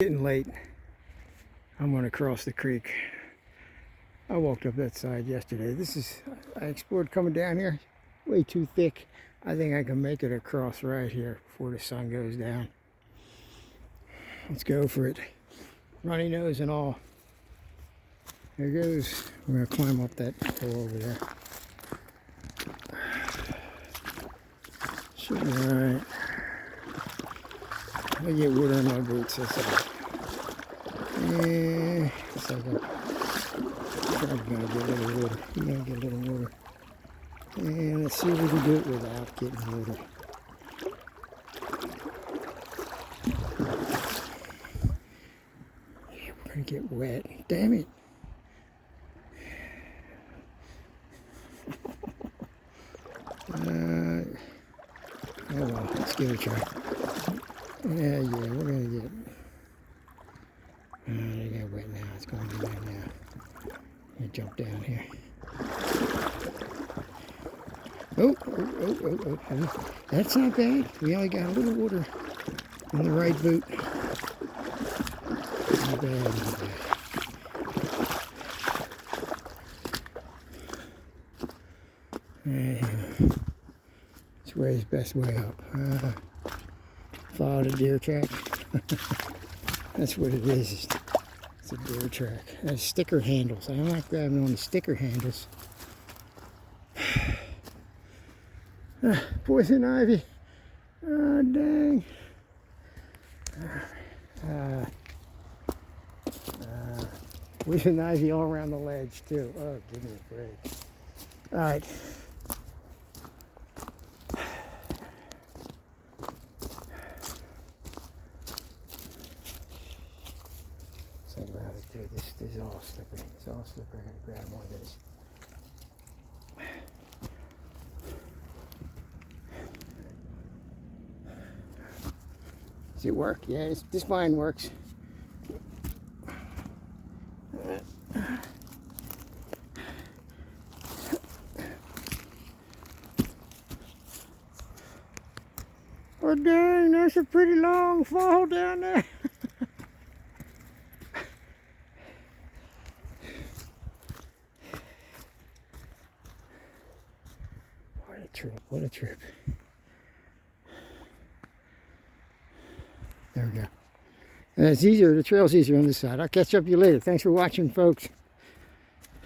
Getting late. I'm going to cross the creek. I walked up that side yesterday. I explored coming down here. Way too thick. I think I can make it across right here before the sun goes down. Let's go for it. Runny nose and all. There goes. We're going to climb up that hill over there. Should be alright. I get water in my boots. That's all. Yeah, it's like I'm gonna get a little water. I'm gonna get a little water. And let's see if we can do it without getting water. Yeah, we're gonna get wet. Damn it. Oh well, let's give it a try. Yeah, we're gonna get. They got wet now. It's going to be wet now. I'm going to jump down here. Oh. That's not bad. We only got a little water in the right boot. Not bad, not bad. This way is best way up. Follow the deer track. That's what it is. It's a deer track. It has sticker handles. I'm not grabbing on the sticker handles. Poison ivy. Oh, dang. Poison ivy all around the ledge, too. Oh, give me a break. All right. This is all slippery. It's all slippery. I gotta grab more of this. Does it work? Yeah, this vine works. Oh dang, that's a pretty long fall down there. What a trip. There we go. And it's easier, the trail's easier on this side. I'll catch up with you later. Thanks for watching, folks.